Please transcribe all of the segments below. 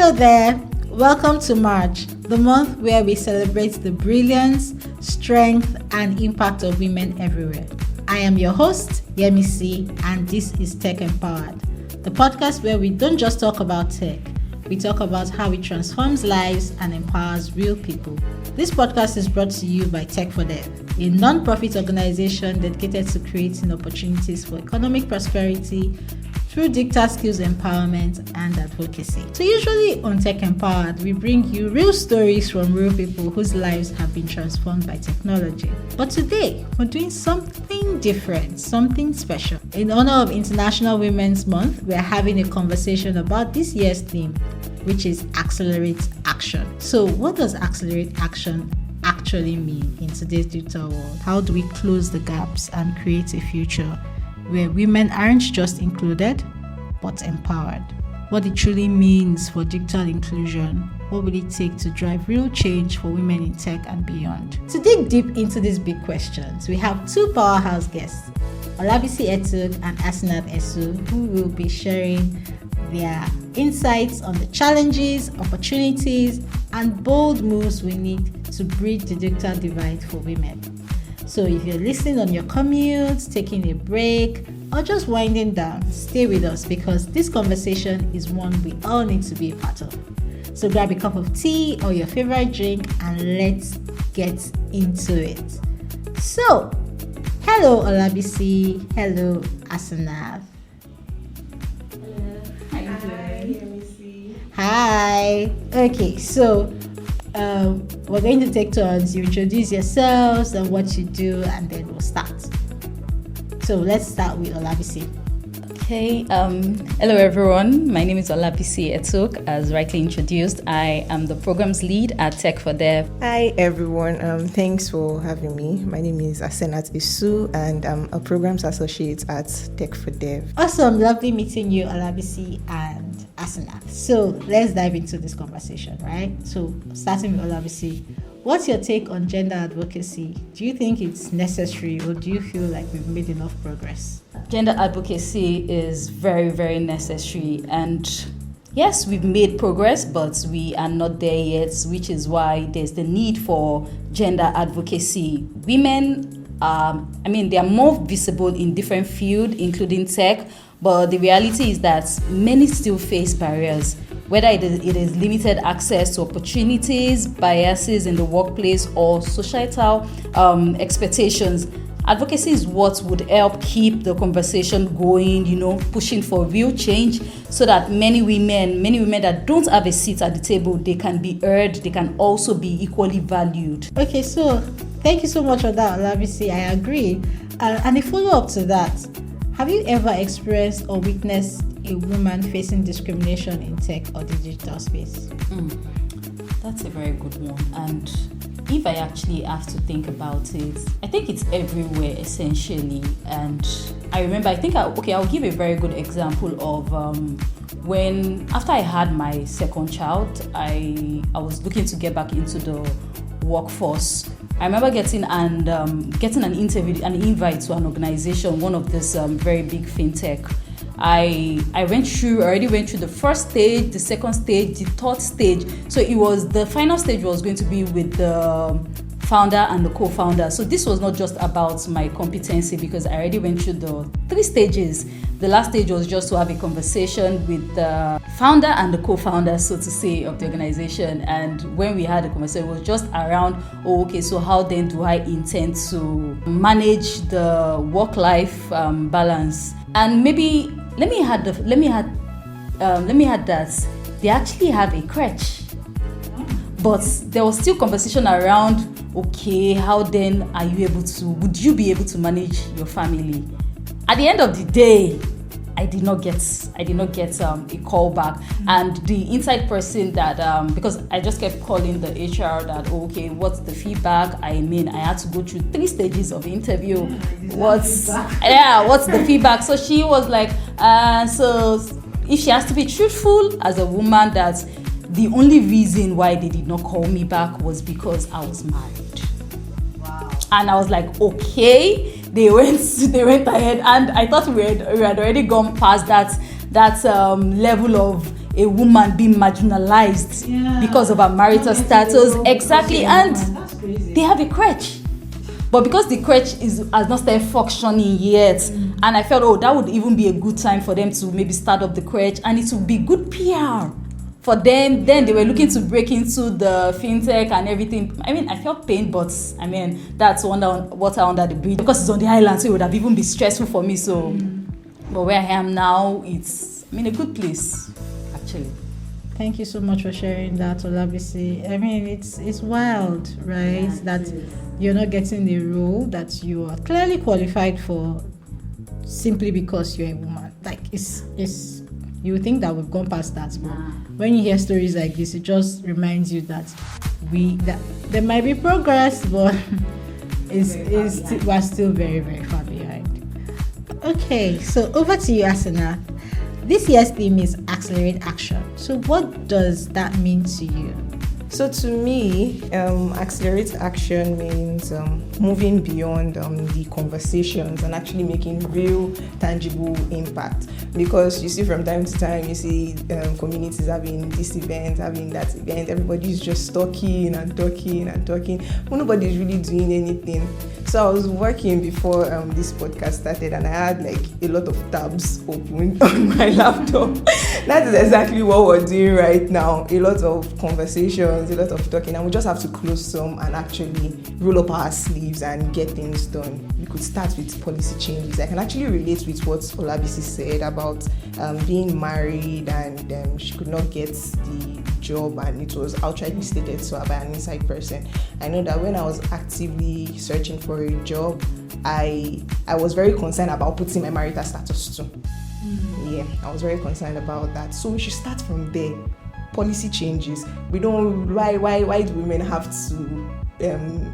Hello there. Welcome to March, the month where we celebrate the brilliance, strength, and impact of women everywhere. I am your host, Yemisi, and this is TechEmpowered, the podcast where we don't just talk about tech, we talk about how it transforms lives and empowers real people. This podcast is brought to you by Tech for Dev, a non-profit organization dedicated to creating opportunities for economic prosperity through digital skills empowerment and advocacy. So usually on Tech Empowered, we bring you real stories from real people whose lives have been transformed by technology. But today, we're doing something different, something special. In honor of International Women's Month, we're having a conversation about this year's theme, which is Accelerate Action. So what does Accelerate Action actually mean in today's digital world? How do we close the gaps and create a future where women aren't just included, but empowered? What it truly means for digital inclusion, what will it take to drive real change for women in tech and beyond? To dig deep into these big questions, we have two powerhouse guests, Olabisi and Asenath, who will be sharing their insights on the challenges, opportunities, and bold moves we need to bridge the digital divide for women. So if you're listening on your commute, taking a break, or just winding down, stay with us because this conversation is one we all need to be a part of. So grab a cup of tea or your favorite drink and let's get into it. So, hello Olabisi, hello Asenath. Hello. Hi, Yemisi. Hi. Okay, so we're going to take turns. You introduce yourselves and what you do, and then we'll start. So let's start with Olabisi. Okay. Hello, everyone. My name is Olabisi, as rightly introduced. I am the programs lead at Tech for Dev. Hi, everyone. Thanks for having me. My name is Asenath, and I'm a programs associate at Tech for Dev. Awesome. Lovely meeting you, Olabisi and Asenath. So let's dive into this conversation, right? So starting with Olabisi, what's your take on gender advocacy? Do you think it's necessary, or do you feel like we've made enough progress? Gender advocacy is very, very necessary. And yes, we've made progress, but we are not there yet, which is why there's the need for gender advocacy. Women, they are more visible in different fields, including tech, but the reality is that many still face barriers, whether it is limited access to opportunities, biases in the workplace, or societal expectations. Advocacy is what would help keep the conversation going, pushing for real change so that many women that don't have a seat at the table, they can be heard, they can also be equally valued. Okay, so thank you so much for that, Olabisi. I agree. And a follow-up to that, have you ever experienced or witnessed a woman facing discrimination in tech or the digital space? That's a very good one. And if I actually have to think about it, I think it's everywhere essentially. And I remember, I'll give a very good example of when after I had my second child, I was looking to get back into the workforce. I remember getting an invite to an organization, one of this very big fintech. I already went through the first stage, the second stage, the third stage. So the final stage was going to be with the founder and the co-founder. So this was not just about my competency because I already went through the 3 stages. The last stage was just to have a conversation with the founder and the co-founder, so to say, of the organization. And when we had a conversation, it was just around, so how then do I intend to manage the work-life balance? And maybe let me add that they actually have a crutch, but there was still conversation around, how then would you be able to manage your family? At the end of the day, I did not get a call back, and the inside person that because I just kept calling the HR that what's the feedback? I had to go through 3 stages of interview. What's the feedback? So she was like, so if she has to be truthful as a woman, that the only reason why they did not call me back was because I was married. Wow. And I was like, okay. They went ahead, and I thought we had already gone past that level of a woman being marginalized because of her marital status. Exactly. And they have a crutch. But because the crutch has not started functioning yet, and I felt, that would even be a good time for them to maybe start up the crutch, and it would be good PR for them. Then they were looking to break into the fintech and everything. I mean, I felt pain, but I mean, that's water under the bridge. Because it's on the island, so it would have even been stressful for me. So, but where I am now, it's, a good place, actually. Thank you so much for sharing that, Olabisi. I mean, it's wild, right? That you're not getting the role that you are clearly qualified for simply because you're a woman. Like, it's you would think that we've gone past that, but when you hear stories like this, it just reminds you that there might be progress, but we're still very, very far behind. Okay, so over to you, Asenath. This year's theme is Accelerate Action. So what does that mean to you? So to me, accelerate action means moving beyond the conversations and actually making real, tangible impact. Because you see from time to time, you see communities having this event, having that event. Everybody's just talking and talking and talking. But nobody's really doing anything. So I was working before this podcast started, and I had like a lot of tabs open on my laptop. That is exactly what we're doing right now. A lot of conversations, a lot of talking, and we just have to close some and actually roll up our sleeves and get things done. We could start with policy changes. I can actually relate with what Olabisi said about being married and she could not get the job, and it was outrightly stated to her by an inside person. I know that when I was actively searching for a job, I was very concerned about putting my marital status too. Yeah, I was very concerned about that. So we should start from there. Policy changes. We don't. Why do women have to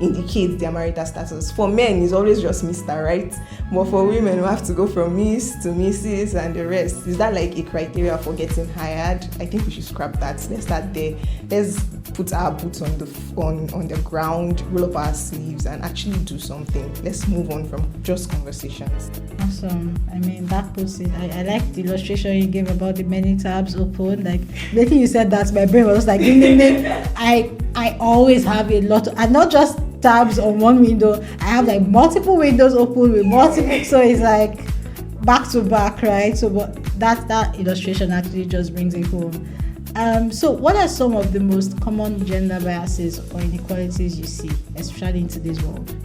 indicate their marital status? For men, it's always just Mr. Right? But for women, we have to go from Miss to Mrs. and the rest. Is that like a criteria for getting hired? I think we should scrap that. Let's start there. Let's put our boots on the ground, roll up our sleeves, and actually do something. Let's move on from just conversations. Awesome. I mean, that puts it. I like the illustration you gave about the many tabs open. Like, making you said that, my brain was like, ding, ding, ding. I always have a lot of, and not just tabs on one window. I have like multiple windows open with multiple, so it's like back to back, right? So, but that illustration actually just brings it home. So what are some of the most common gender biases or inequalities you see, especially in today's world?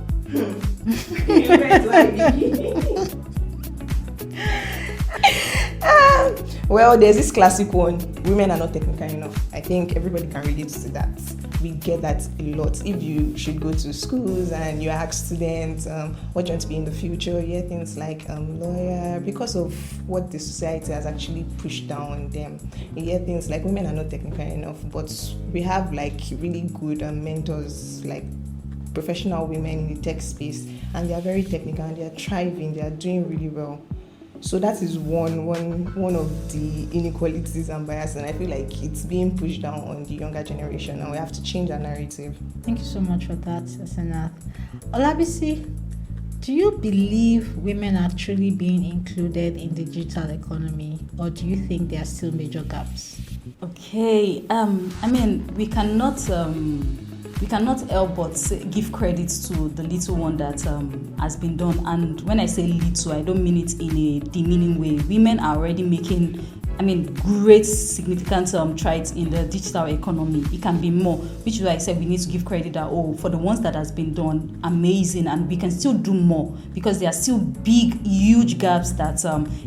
Well, there's this classic one: women are not technical enough. I think everybody can relate to that. We get that a lot. If you should go to schools and you ask students what you want to be in the future, you hear things like lawyer, because of what the society has actually pushed down on them. You hear things like women are not technical enough, but we have like really good mentors, like professional women in the tech space, and they are very technical and they are thriving, they are doing really well. So that is one of the inequalities and bias, and I feel like it's being pushed down on the younger generation, and we have to change our narrative. Thank you so much for that, Asenath. Olabisi, do you believe women are truly being included in the digital economy, or do you think there are still major gaps? Okay, I mean, we cannot help but give credit to the little one that has been done. And when I say little, I don't mean it in a demeaning way. Women are already making, great significant strides in the digital economy. It can be more, which is why I said we need to give credit that, for the ones that has been done, amazing, and we can still do more because there are still big, huge gaps that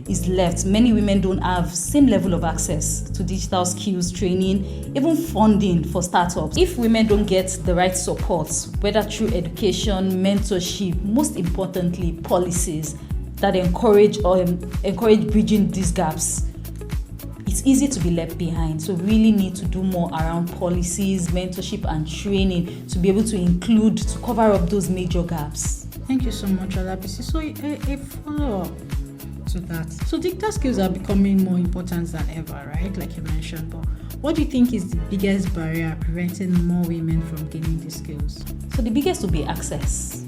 is left. Many women don't have same level of access to digital skills, training, even funding for startups. If women don't get the right support, whether through education, mentorship, most importantly, policies that encourage bridging these gaps, it's easy to be left behind. So really need to do more around policies, mentorship and training to be able to include, to cover up those major gaps. Thank you so much, Olabisi. So a follow-up to that. So digital skills are becoming more important than ever, right? Like you mentioned, but what do you think is the biggest barrier preventing more women from gaining these skills? So the biggest will be access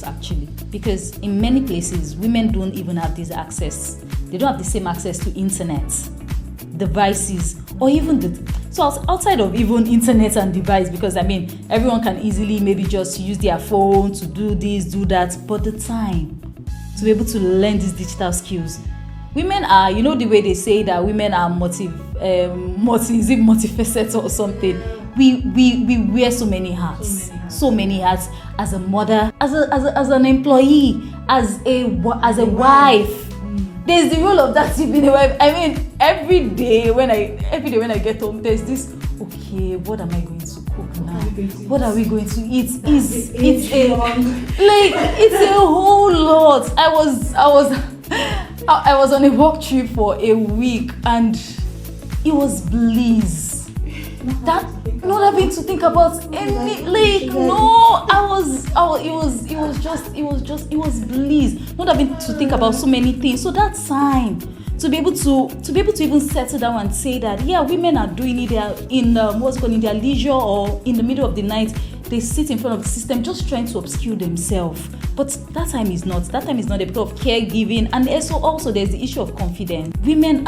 actually, because in many places women don't even have this access. they don't have the same access to internet, devices, or even outside of even internet and device, because everyone can easily maybe just use their phone to do this, do that, but the time to be able to learn these digital skills. Women are, the way they say that women are multifaceted or something. We wear so many hats as a mother, as an employee, as a wife. There's the role of that to be the wife. Every day when I get home, there's this. Okay, what am I going to cook now? What are we going to eat? It's a whole lot. I was on a work trip for a week and it was bliss. That not having to think about any it was bliss. Not having to think about so many things. So that time to be able to even settle down and say that women are doing it. They are in in their leisure or in the middle of the night. They sit in front of the system just trying to upskill themselves. But that time is not a bit of caregiving, and also there's the issue of confidence. Women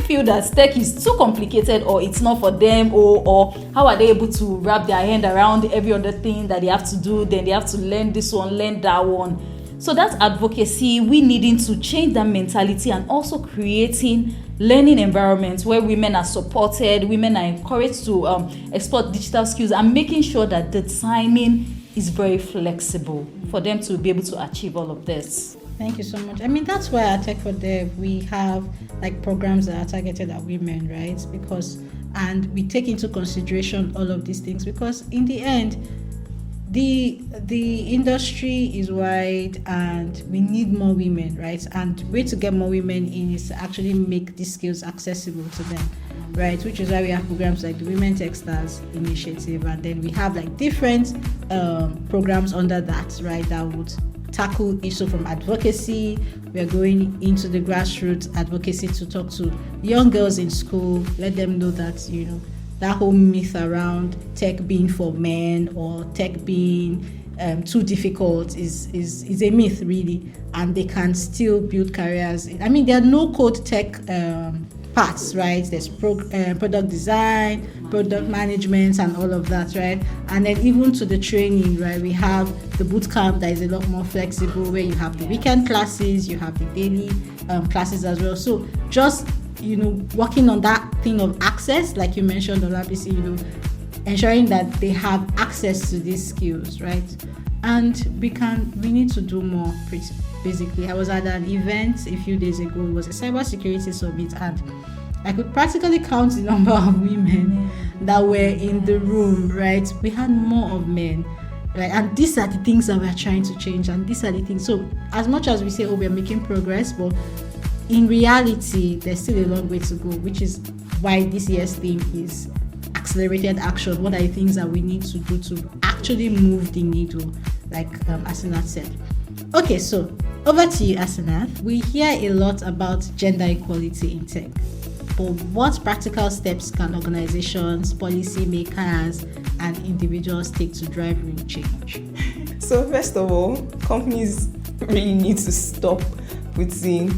feel that tech is too complicated, or it's not for them, or how are they able to wrap their hand around every other thing that they have to do? Then they have to learn this one, learn that one. So that's advocacy. We needing to change that mentality and also creating learning environments where women are supported, women are encouraged to explore digital skills, and making sure that the timing is very flexible for them to be able to achieve all of this. Thank you so much. That's why at Tech for Dev we have programs that are targeted at women, right? And we take into consideration all of these things because in the end, the industry is wide and we need more women, right? And the way to get more women in is to actually make these skills accessible to them, right? Which is why we have programs like the Women Tech Stars Initiative, and then we have different programs under that, right? That would tackle issue from advocacy. We are going into the grassroots advocacy to talk to young girls in school, let them know that that whole myth around tech being for men or tech being too difficult is a myth, really, and they can still build careers. There are no code tech parts, right? There's product design, product management, and all of that, right? And then even to the training, right? We have the boot camp that is a lot more flexible, where you have the weekend classes, you have the daily classes as well. So just working on that thing of access, like you mentioned, Olabisi, ensuring that they have access to these skills, right? And we need to do more. Basically, I was at an event a few days ago. It was a cybersecurity summit, and I could practically count the number of women that were in the room, right? We had more of men, right? And these are the things that we're trying to change, and these are the things. So as much as we say, we're making progress, but in reality, there's still a long way to go, which is why this year's theme is accelerated action. What are the things that we need to do to actually move the needle, like Asenath said? Okay, so over to you, Asenath. We hear a lot about gender equality in tech, but what practical steps can organizations, policymakers, and individuals take to drive real change? So first of all, companies really need to stop putting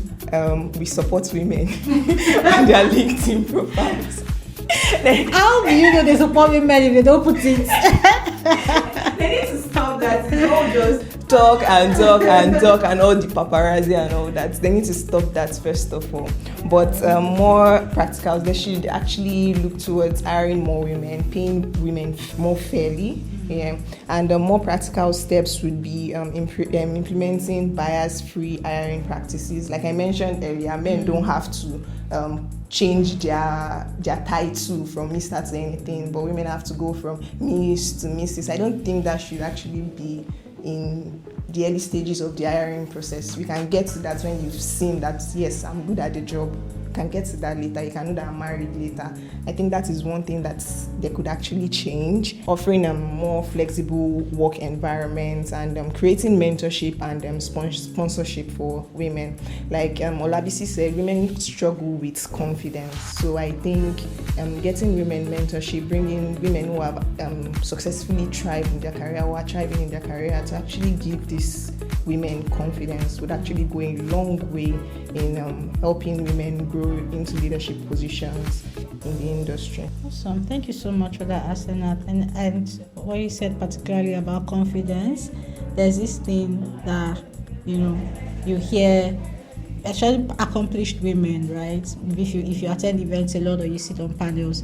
we support women on their LinkedIn profiles. How do you know they support women if they don't put it? They need to stop that. They don't just talk and all the paparazzi and all that. They need to stop that first of all. But more practical, they should actually look towards hiring more women, paying women more fairly. Yeah, and more practical steps would be implementing bias-free hiring practices. Like I mentioned earlier, men don't have to change their title from Mr. to anything, but women have to go from Miss to Mrs. I don't think that should actually be in the early stages of the hiring process. We can get to that when you've seen that, yes, I'm good at the job, can get to that later. You can know that I'm married later. I think that is one thing that they could actually change, offering a more flexible work environment and creating mentorship and sponsorship for women. Like Olabisi said, women struggle with confidence. So I think getting women mentorship, bringing women who have successfully thrived in their career or are thriving in their career to actually give these women confidence would actually go a long way in helping women grow into leadership positions in the industry. Awesome. Thank you so much for that, Asenath. And what you said particularly about confidence, there's this thing that, you hear, especially accomplished women, right? If you attend events a lot or you sit on panels,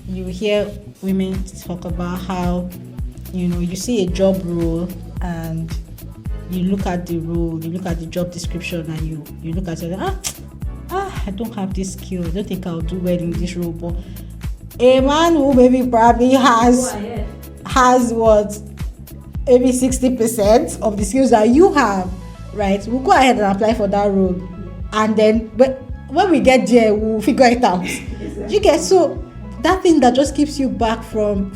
you hear women talk about how, you see a job role and you look at the role, you look at the job description and you look at it, I don't have this skill, I don't think I'll do well in this role. But a man who maybe probably has what, maybe 60% of the skills that you have, right, we'll go ahead and apply for that role, and then but when we get there we'll figure it out. You get, so that thing that just keeps you back from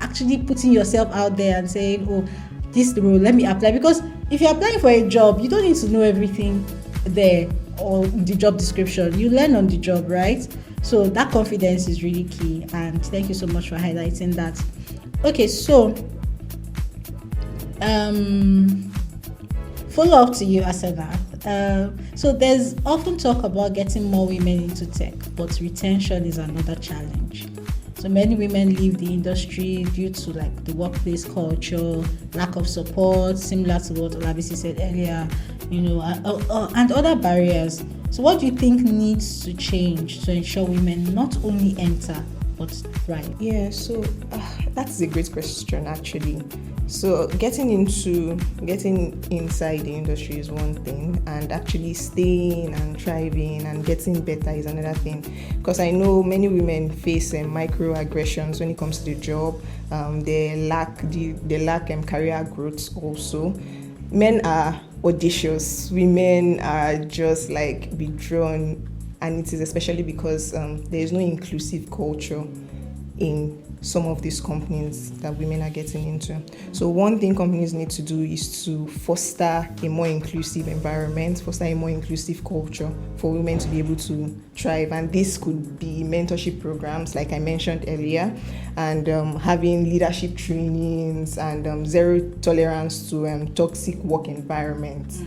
actually putting yourself out there and saying, oh, this role, let me apply. Because if you're applying for a job, you don't need to know everything there or the job description. You learn on the job, right? So that confidence is really key, and thank you so much for highlighting that. Okay, so follow up to you, Asenath. So there's often talk about getting more women into tech, but retention is another challenge. So many women leave the industry due to like the workplace culture, lack of support, similar to what Olabisi said earlier, and other barriers. So what do you think needs to change to ensure women not only enter but thrive? Yeah, so that's a great question actually. So getting inside the industry is one thing, and actually staying and thriving and getting better is another thing. Because I know many women face microaggressions when it comes to the job. They lack career growth also. Men are audacious, women are just like withdrawn, and it is especially because there is no inclusive culture in some of these companies that women are getting into. So one thing companies need to do is to foster a more inclusive environment, foster a more inclusive culture for women to be able to thrive. And this could be mentorship programs, like I mentioned earlier, and having leadership trainings and zero tolerance to toxic work environments.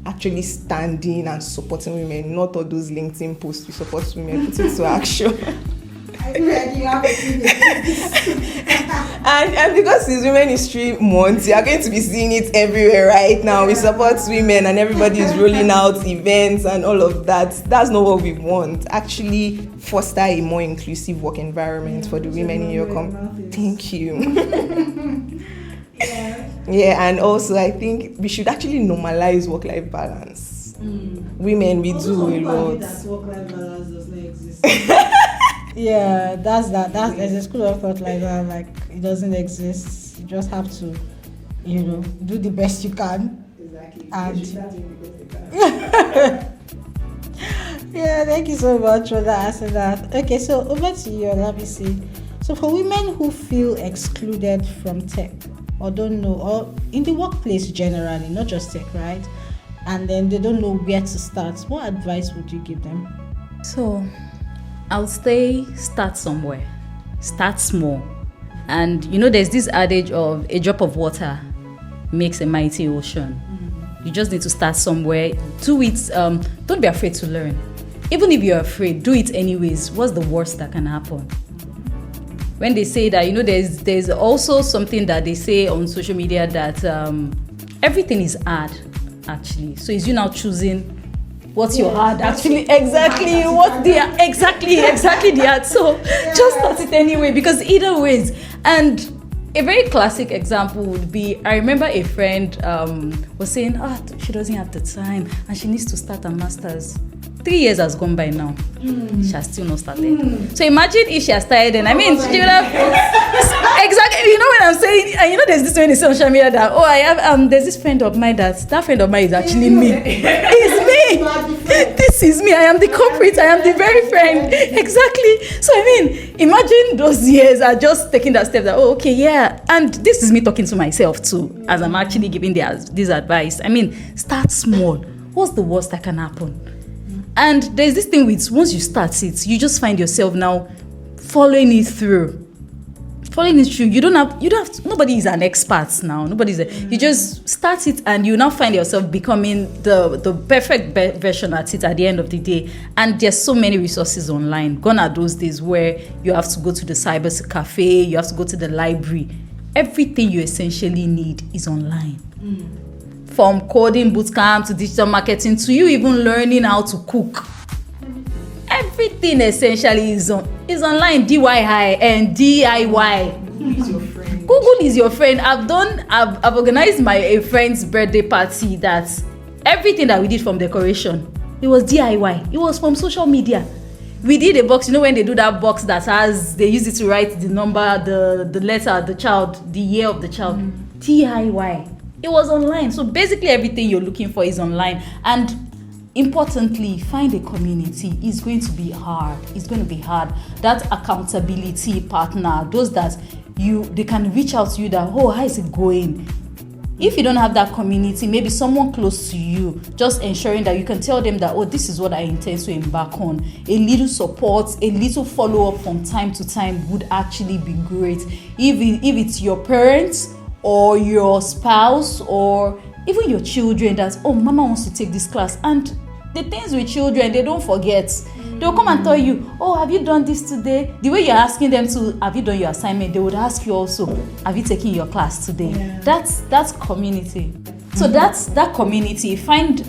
Actually standing and supporting women, not all those LinkedIn posts we support women, put it to action. and because it's Women History Month, you are going to be seeing it everywhere right now. We support women and everybody is rolling out events and all of that. That's not what we want. Actually foster a more inclusive work environment for the women in your company. Thank you. Yeah, and also I think we should actually normalize work-life balance. Women, we do a lot. That work-life balance does not exist. Yeah, that's there's a school of thought like that, like it doesn't exist. You just have to, do the best you can. Exactly. Yeah, thank you so much for that, Asenath. Okay, so over to you, Olabisi. So for women who feel excluded from tech or don't know, or in the workplace generally, not just tech, right? And then they don't know where to start, what advice would you give them? So I would say start somewhere, start small. And there's this adage of a drop of water makes a mighty ocean. You just need to start somewhere. Do it. Don't be afraid to learn. Even if you're afraid, do it anyways. What's the worst that can happen? When they say that, there's also something that they say on social media that everything is hard, actually. So it's you now choosing what's your hard, actually. Exactly. What the exactly the hard. So just start it anyway, because either ways. And a very classic example would be, I remember a friend was saying, she doesn't have the time and she needs to start a master's. 3 years has gone by now. She has still not started. So imagine if she has started, and she would have exactly. What I'm saying. And there's this when they say on social media that I have there's this friend of mine that friend of mine is actually me. It's me. this is me. I am the culprit. I am the very friend. Exactly. So imagine those years are just taking that step that, okay, yeah. And this is me talking to myself too, as I'm actually giving this advice. Start small. What's the worst that can happen? And there's this thing with, once you start it, you just find yourself now following it through. You don't have nobody is an expert now. You just start it and you now find yourself becoming the perfect version at it at the end of the day. And there's so many resources online. Gone are those days where you have to go to the cyber cafe, you have to go to the library. Everything you essentially need is online. From coding bootcamp to digital marketing to you even learning how to cook. Everything essentially is online. DIY and DIY. Google is your friend. I've organized a friend's birthday party that everything that we did from decoration, it was DIY. It was from social media. We did a box, when they do that box that they use it to write the number, the letter, the child, the year of the child. DIY. It was online. So basically everything you're looking for is online. And importantly, find a community. It's going to be hard. That accountability partner, those that they can reach out to you that, how is it going? If you don't have that community, maybe someone close to you, just ensuring that you can tell them that, this is what I intend to embark on. A little support, a little follow-up from time to time would actually be great. If it's your parents or your spouse or even your children that, mama wants to take this class. And the things with children, they don't forget. They'll come and tell you, have you done this today? The way you're asking them to, have you done your assignment? They would ask you also, have you taken your class today? Yeah. That's community. So that's that community.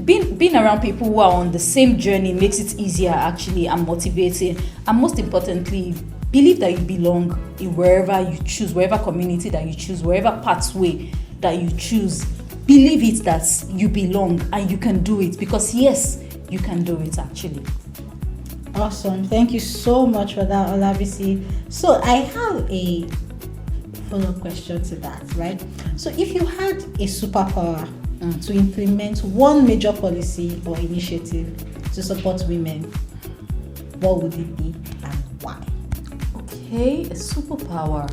Being around people who are on the same journey makes it easier actually and motivating. And most importantly, believe that you belong in wherever you choose, wherever community that you choose, wherever pathway that you choose. Believe it that you belong and you can do it, because yes, you can do it actually. Awesome. Thank you so much for that, Olabisi. So I have a follow-up question to that, right? So if you had a superpower to implement one major policy or initiative to support women, what would it be and why? Okay, a superpower.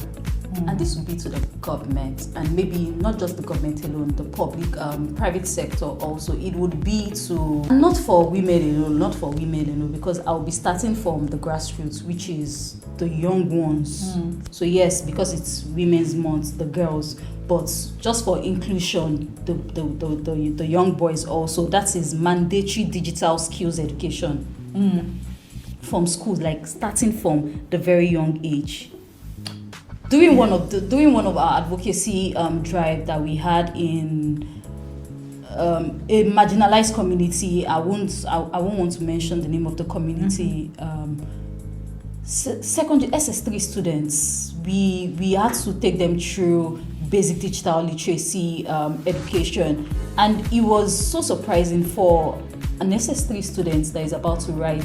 And this would be to the government, and maybe not just the government alone, the public, private sector also. It would be to, not for women alone, because I'll be starting from the grassroots, which is the young ones. So yes, because it's Women's Month, the girls, but just for inclusion, the young boys also. That is mandatory digital skills education from schools, like starting from the very young age. During one of our advocacy drive that we had in a marginalized community, I won't want to mention the name of the community. Secondary SS3 students, we had to take them through basic digital literacy education, and it was so surprising for an SS3 student that is about to write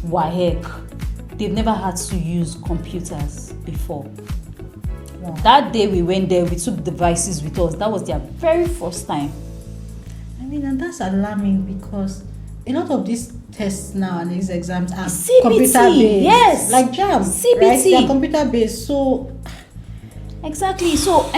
WAEC. They've never had to use computers before. Wow. That day we went there, we took devices with us. That was their very first time. And that's alarming, because a lot of these tests now and these exams are CBT, computer-based. Yes. Like JAM, CBT. right? They're computer-based, so... Exactly. So,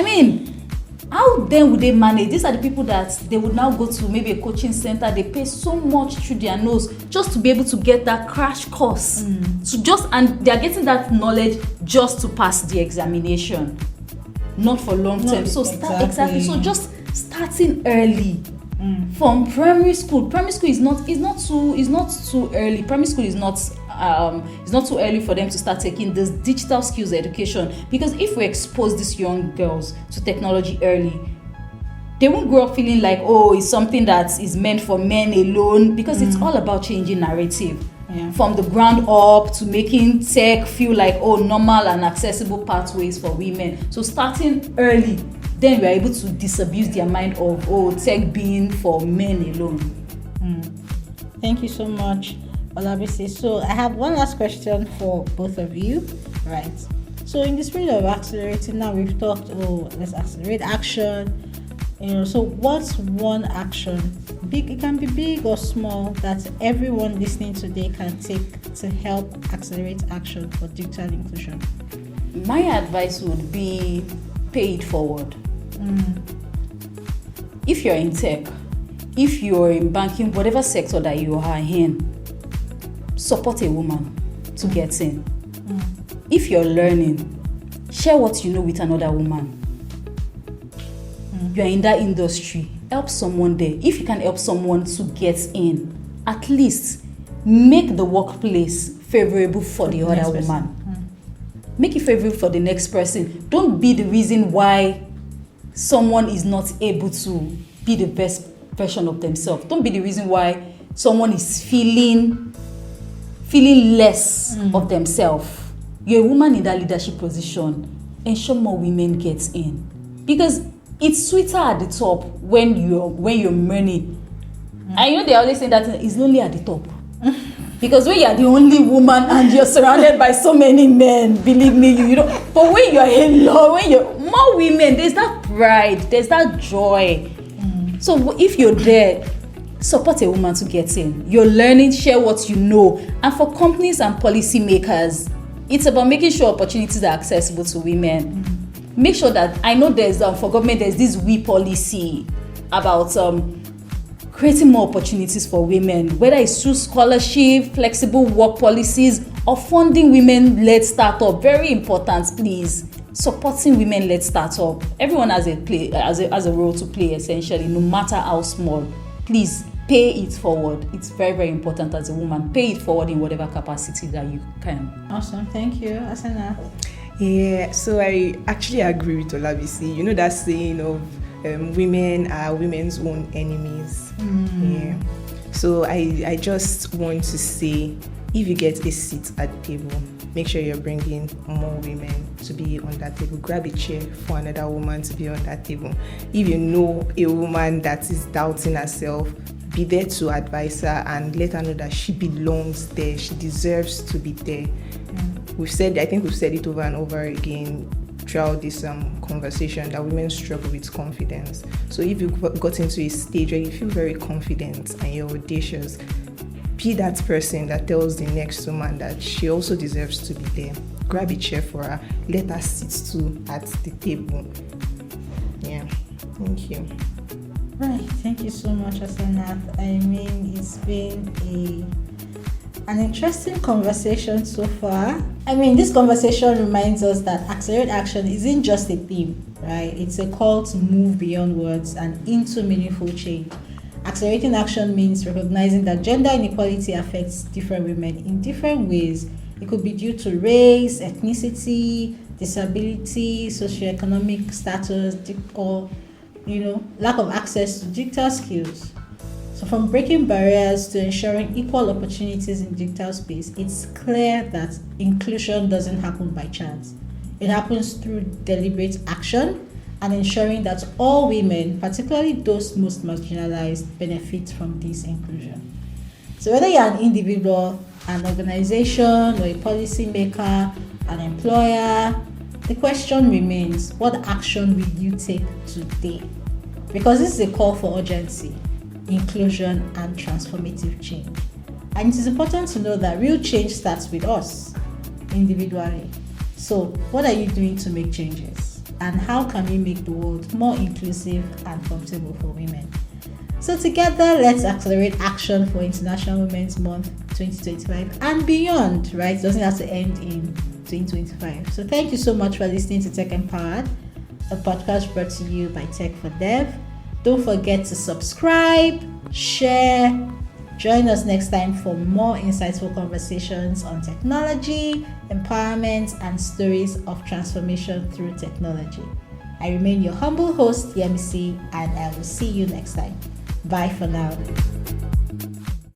how then would they manage? These are the people that they would now go to maybe a coaching center. They pay so much through their nose just to be able to get that crash course. And they're getting that knowledge just to pass the examination, not for long term. So exactly. So just starting early from primary school. Primary school is not too early. Primary school is not too early for them to start taking this digital skills education, because if we expose these young girls to technology early, they won't grow up feeling like, it's something that is meant for men alone, because it's all about changing narrative from the ground up to making tech feel like normal and accessible pathways for women. So starting early, then we are able to disabuse their mind of tech being for men alone. Thank you so much, Olabisi. So I have one last question for both of you, right? So in the spirit of accelerating, now we've talked, let's accelerate action, So what's one action, big, it can be big or small, that everyone listening today can take to help accelerate action for digital inclusion? My advice would be pay it forward. If you're in tech, if you're in banking, whatever sector that you are in, support a woman to get in. If you're learning, share what you know with another woman. You're in that industry, help someone there. If you can help someone to get in, at least make the workplace favorable for the other woman. Make it favorable for the next person. Don't be the reason why someone is not able to be the best version of themselves. Don't be the reason why someone is feeling less of themselves. You're a woman in that leadership position. Ensure more women get in, because it's sweeter at the top when you're many. And they always say that it's lonely at the top. Because when you're the only woman and you're surrounded by so many men, believe me, you know. But when you're alone, when you're more women, there's that pride, there's that joy. So if you're there, support a woman to get in. You're learning, share what you know. And for companies and policymakers, it's about making sure opportunities are accessible to women. Make sure that, I know there's for government, there's this WE policy about creating more opportunities for women, whether it's through scholarship, flexible work policies, or funding women-led startup. Very important, please. Supporting women-led startup. Everyone has a role to play, essentially, no matter how small. Please pay it forward. It's very, very important as a woman. Pay it forward in whatever capacity that you can. Awesome, thank you, Asenath. Yeah, so I actually agree with Olabisi. You know that saying of women are women's own enemies. Yeah. So I just want to say, if you get a seat at the table, make sure you're bringing more women to be on that table. Grab a chair for another woman to be on that table. If you know a woman that is doubting herself, be there to advise her and let her know that she belongs there. She deserves to be there. I think we've said it over and over again throughout this conversation, that women struggle with confidence. So if you've got into a stage where you feel very confident and you're audacious, be that person that tells the next woman that she also deserves to be there. Grab a chair for her, let her sit too at the table. Yeah, thank you. Right, thank you so much, Asenath. I mean, it's been an interesting conversation so far. I mean, this conversation reminds us that accelerate action isn't just a theme, right? It's a call to move beyond words and into meaningful change. Accelerating action means recognizing that gender inequality affects different women in different ways. It could be due to race, ethnicity, disability, socioeconomic status, or lack of access to digital skills. So from breaking barriers to ensuring equal opportunities in digital space, it's clear that inclusion doesn't happen by chance. It happens through deliberate action and ensuring that all women, particularly those most marginalized, benefit from this inclusion. So whether you're an individual, an organization, or a policymaker, an employer, the question remains, what action will you take today? Because this is a call for urgency, inclusion, and transformative change. And it is important to know that real change starts with us individually. So what are you doing to make changes? And how can we make the world more inclusive and comfortable for women? So together, let's accelerate action for International Women's Month 2025 and beyond, right? It doesn't have to end in 2025. So thank you so much for listening to TechEmpowered, a podcast brought to you by Tech for Dev. Don't forget to subscribe, share. Join us next time for more insightful conversations on technology, empowerment, and stories of transformation through technology. I remain your humble host, Yemisi, and I will see you next time. Bye for now.